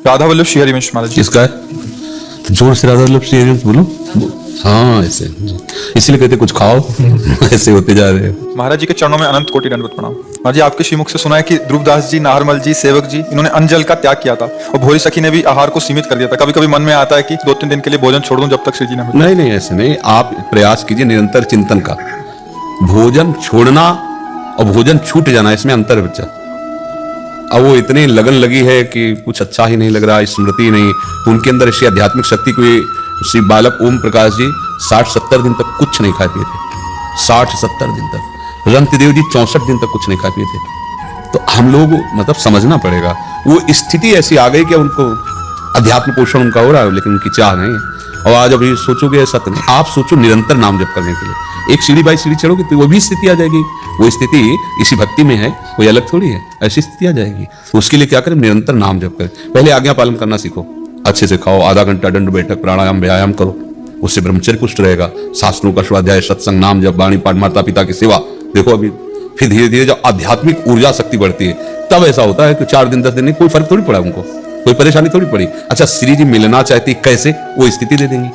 राधा वल्लभ श्री हरिवंश महाराज जी। किसका है? तो जोर से राधा वल्लभ श्री हरिवंश बोलो। हाँ ऐसे, इसलिए कहते कुछ खाओ ऐसे होते जा रहे हैं। महाराज जी के चरणों में अनंत कोटि दंडवत प्रणाम। महाराज जी आपके श्रीमुख से सुना है कि ध्रुवदास जी, नाहरमल जी, सेवक जी, इन्होंने अन्न जल का त्याग किया था और भोरी सखी ने भी आहार को सीमित कर दिया था। कभी कभी मन में आता है कि 2-3 दिन के लिए भोजन छोड़ दूं जब तक श्री जी ने मिले। नहीं नहीं, ऐसे नहीं, आप प्रयास कीजिए निरंतर चिंतन का। भोजन छोड़ना और भोजन छूट जाना, इसमें अंतर है बच्चा। अब वो इतनी लगन लगी है कि कुछ अच्छा ही नहीं लग रहा, स्मृति नहीं, उनके अंदर ऐसी आध्यात्मिक शक्ति कोई। श्री बालक ओम प्रकाश जी 60-70 दिन तक कुछ नहीं खाए पिए थे, 60-70 दिन तक। रंतदेव जी 64 दिन तक कुछ नहीं खाए पिए थे। तो हम लोग मतलब समझना पड़ेगा, वो स्थिति ऐसी आ गई कि उनको अध्यात्म पोषण उनका हो रहा है लेकिन उनकी चाह नहीं है। और आज अभी सोचोगे ऐसा तो नहीं, आप सोचो निरंतर नाम जप करने के लिए एक सीढ़ी बाई सीढ़ी चढ़ोगे तो वो भी स्थिति आ जाएगी। वो स्थिति इसी भक्ति में है, कोई अलग थोड़ी है, ऐसी स्थिति आ जाएगी। तो उसके लिए क्या करें? निरंतर नाम जप करें। पहले आज्ञा पालन करना सीखो, अच्छे से खाओ, आधा घंटा दंड बैठक प्राणायाम व्यायाम करो, उससे ब्रह्मचर्य पुष्ट रहेगा। शास्त्रों का स्वाध्याय, सत्संग, नाम जप, वाणी पाठ, माता पिता की सेवा। देखो अभी फिर धीरे धीरे जब आध्यात्मिक ऊर्जा शक्ति बढ़ती है तब ऐसा होता है कि 4 दिन 10 दिन नहीं, कोई फर्क थोड़ी पड़ा उनको, कोई परेशानी थोड़ी पड़ी। अच्छा श्री जी मिलना चाहती कैसे? वो स्थिति दे देंगी।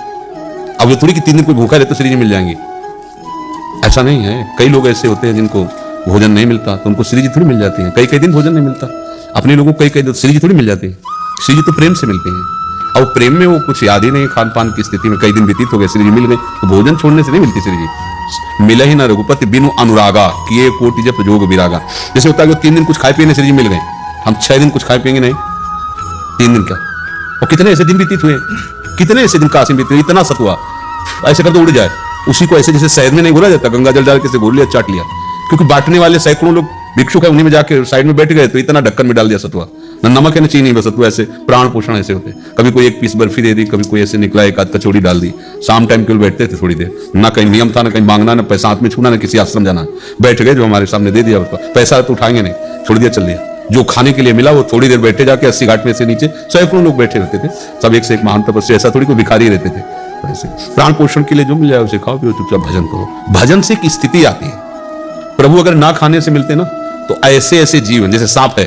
अब ये थोड़ी कि 3 दिन कोई भूखा रहे तो श्री जी मिल जाएंगे, ऐसा नहीं है। कई लोग ऐसे होते हैं जिनको भोजन नहीं मिलता तो उनको श्री जी थोड़ी मिल जाती है। कई दिन भोजन नहीं मिलता, अपने लोगों को कई श्री जी थोड़ी मिल जाती है। श्री जी तो प्रेम से मिलते हैं, और प्रेम में वो कुछ याद ही नहीं, खान पान की स्थिति में कई दिन व्यतीत हो गए, श्री जी मिल गए। तो भोजन छोड़ने से नहीं मिलती श्री जी। मिला ही ना रघुपति बिनु अनुरागा, किए कोटि जप जोग विरागा। जैसे होता है 3 दिन कुछ खाए पिए श्री जी मिल गए, हम 6 दिन कुछ खाए पिएंगे नहीं, 3 दिन क्या। और कितने ऐसे दिन व्यतीत हुए, कितने ऐसे दिन काशी बीते, इतना सतुआ ऐसे कर तो उड़ जाए। उसी को ऐसे जैसे शहद में नहीं घोला जाता, गंगा जल डाल के घोल लिया, चाट लिया। क्योंकि बांटने वाले सैकड़ों लोग भिक्षुक है, उन्हीं में जाके साइड में बैठ गए तो इतना ढक्कन में डाल दिया सतुआ। न नमक है न चीनी, बस सतुआ। ऐसे प्राण पोषण ऐसे होते। कभी कोई 1 पीस बर्फी दे दी, कभी कोई ऐसे निकला 1 आध कचौड़ी डाल दी। शाम टाइम केवल बैठते थे थोड़ी देर, ना कहीं नियम था, ना कहीं मांगना, ना पैसा हाथ में छूना, ना किसी आश्रम जाना। बैठ गए, जो हमारे सामने दे दिया उसको, पैसा तो उठाएंगे नहीं, छोड़ दिया, चल दिया। जो खाने के लिए मिला वो थोड़ी देर बैठे जाके 80 घाट में से नीचे सैकड़ों लोग बैठे रहते थे, सब एक से एक महान तपस्वी, ऐसा थोड़ी कोई भिखारी रहते थे। ऐसे प्राण पोषण के लिए जो मिल जाए उसे खाओ पियो, चुपचाप भजन करो। भजन से एक स्थिति आती है। प्रभु अगर ना खाने से मिलते ना तो ऐसे ऐसे जीवन, जैसे सांप है,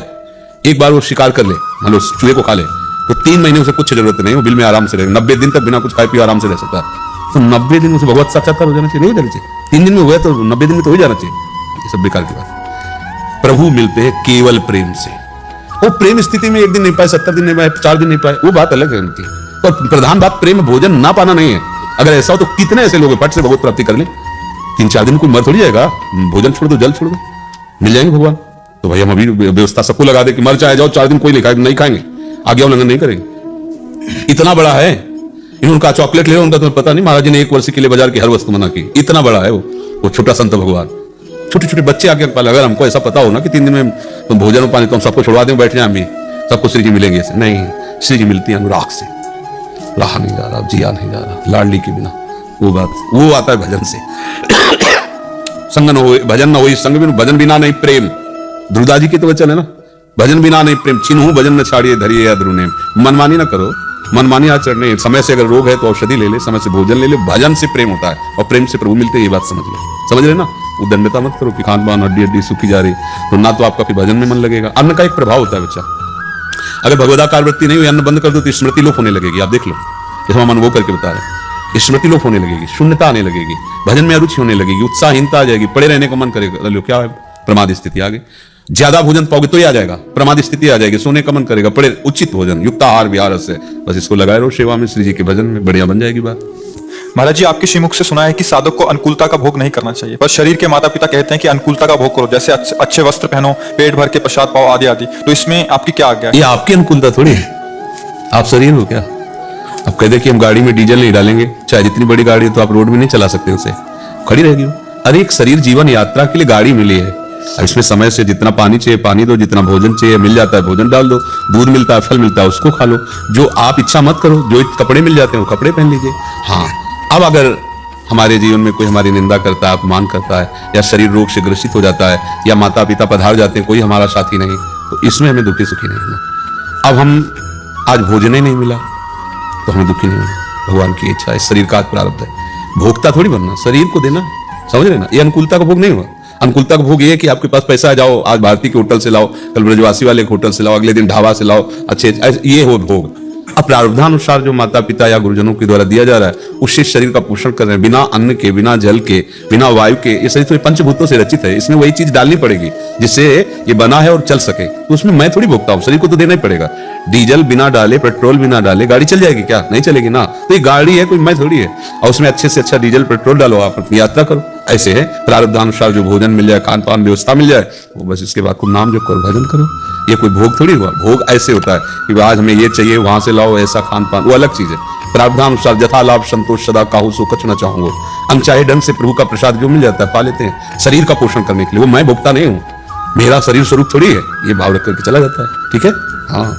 एक बार वो शिकार कर ले, मान लो चूहे को खा ले, तो 3 महीने उसे कुछ जरूरत नहीं, वो बिल में आराम से रहेगा। 90 दिन तक बिना कुछ खाए पिए आराम से रह सकता है। तो 90 दिन उसे भगवत साक्षात्कार हो जाना चाहिए, नहीं हो जाना चाहिए। 3 दिन में हुआ तो 90 दिन में तो हो जाना चाहिए। ये सब बेकार की बात। प्रभु मिलते हैं केवल प्रेम से। वो प्रेम स्थिति में 1 दिन नहीं पाए, 70 दिन नहीं पाए, 4 दिन नहीं पाए, वो बात अलग है उनकी। तो प्रधान बात प्रेम, भोजन ना पाना नहीं है। अगर ऐसा हो तो कितने ऐसे लोग फट से भगवत प्राप्ति कर ले। 3-4 दिन कोई मर थोड़ी जाएगा, भोजन छोड़ दो, जल छोड़ दो, मिल जाएंगे भगवान। तो भाई हम अभी व्यवस्था सबको लगा दे कि मर चाहे जाओ, 4 दिन कोई नहीं खाएंगे, आज्ञा उल्लंघन नहीं करेंगे। इतना बड़ा है। इन्होंने चॉकलेट ले, उनका तो पता नहीं, महाराज जी ने 1 वर्ष के लिए बाजार की हर वस्तु मना की। इतना बड़ा है वो छोटा संत भगवान। छोटे छोटे बच्चे आज्ञा पालन। अगर हमको ऐसा पता हो ना कि 3 दिन में तुम भोजन और पानी तो हम सबको छुड़वा दें, बैठ जाए हम भी, सबको श्री जी मिलेंगे। ऐसे नहीं, श्री जी मिलती है अनुराग से। रहा नहीं जा रहा, जिया नहीं जा रहा, लाडली के बिना। वो बात वो आता है भजन से। संग न हो भजन न हो, संग बिनु भजन बिना नहीं प्रेम। ध्रुवदास जी के तो वचन है ना, भजन बिना नहीं प्रेम। चिन्हू भजन न छाड़िए धरिए या ध्रुने। मनमानी ना करो, मनमानी आचरण नहीं। समय से अगर रोग है तो औषधि ले ले, समय से भोजन ले ले। भजन से प्रेम होता है और प्रेम से प्रभु मिलते हैं, ये बात समझ रहे ना। उदंडता मत करो कि खान पान हड्डी हड्डी सूखी जा रही, तो ना तो आपका फिर भजन में मन लगेगा। अन्न का एक प्रभाव होता है बच्चा, अगर भगवदाकार वृत्ति नहीं हुई, अन्न बंद कर दो तो स्मृति लोप होने लगेगी। आप देख लो, जैसे हम अनुभव करके बता रहे हैं, स्मृति लोप होने लगेगी, शून्यता आने लगेगी, भजन में अरुचि होने लगेगी, उत्साहहीनता आ जाएगी, पड़े रहने का मन करेगा। लो क्या है, प्रमाद स्थिति आ गई। ज्यादा भोजन पाओगे तो ही आ जाएगा, प्रमाद स्थिति आ जाएगी, सोने का मन करेगा। पड़े उचित भोजन, युक्त आहार विहार से, बस इसको लगाए रहो सेवा में, श्री जी के भजन में, बढ़िया बन जाएगी बात। महाराज जी आपके श्रीमुख से सुना है कि साधक को अनुकूलता का भोग नहीं करना चाहिए, पर शरीर के माता पिता कहते हैं कि अनुकूलता का भोग करो, जैसे अच्छे वस्त्र पहनो, पेट भर के प्रसाद पाओ, आदि आदि। तो इसमें आपकी क्या आज्ञा है? ये आपकी अनुकूलता थोड़ी है, आप शरीर हो क्या? अब कहते कि हम गाड़ी में डीजल नहीं डालेंगे, चाहे जितनी बड़ी गाड़ी हो तो आप रोड में नहीं चला सकते, उसे खड़ी रहेगी। अरे एक शरीर जीवन यात्रा के लिए गाड़ी मिली है, इसमें समय से जितना पानी चाहिए पानी दो, जितना भोजन चाहिए मिल जाता है भोजन डाल दो, दूध मिलता है फल मिलता है उसको खा लो। जो आप इच्छा मत करो, जो कपड़े मिल जाते हैं वो कपड़े पहन लीजिए। हाँ, अब अगर हमारे जीवन में कोई हमारी निंदा करता है, अपमान करता है, या शरीर रोग से ग्रसित हो जाता है, या माता पिता पधार जाते हैं, कोई हमारा साथी नहीं, तो इसमें हमें दुखी सुखी नहीं होना। अब हम आज भोजन ही नहीं मिला तो हमें दुखी नहीं होना, भगवान की इच्छा है, शरीर का प्रारब्ध है, भोगता थोड़ी बनना, शरीर को देना, समझ रहे ना। ये अनुकूलता का भोग नहीं हुआ। अनुकूलता का भोग ये है कि आपके पास पैसा है, जाओ आज भारतीय के होटल से लाओ, कल ब्रजवासी वाले के होटल से लाओ, अगले दिन ढाबा से लाओ, ये हो भोग। अब प्रारब्धानुसार जो माता पिता या गुरुजनों के द्वारा दिया जा रहा है उससे शरीर का पोषण कर रहे हैं, बिना अन्न के, बिना जल के, बिना वायु के। ये शरीर तो पंचभूतों से रचित है, इसमें वही चीज डालनी पड़ेगी जिससे ये बना है और चल सके। तो उसमें मैं थोड़ी भोगता हूँ, शरीर को तो देना ही पड़ेगा। डीजल बिना डाले, पेट्रोल बिना डाले गाड़ी चल जाएगी क्या? नहीं चलेगी ना। तो ये गाड़ी है, कोई मैं थोड़ी है। और उसमें अच्छे से अच्छा डीजल पेट्रोल डालो, आप अपनी यात्रा करो। ऐसे है प्रारब्धानुसार जो भोजन मिल जाए, खान पान व्यवस्था मिल जाए, वो बस इसके बाद खूब नाम जप करो, भजन करो। ये कोई भोग थोड़ी हुआ। भोग ऐसे होता है कि आज हमें ये चाहिए, वहां से लाओ, ऐसा खान पान, वो अलग चीज है। प्रारब्धानुसार जथा लाभ संतोष सदा काहू सो कछु न चाहूंगो। हम चाहे ढंग से प्रभु का प्रसाद जो मिल जाता है पा लेते हैं शरीर का पोषण करने के लिए। वो मैं भोगता नहीं हूँ, मेरा शरीर स्वरूप थोड़ी है, ये भाव रख करके चला जाता है। ठीक है, हाँ।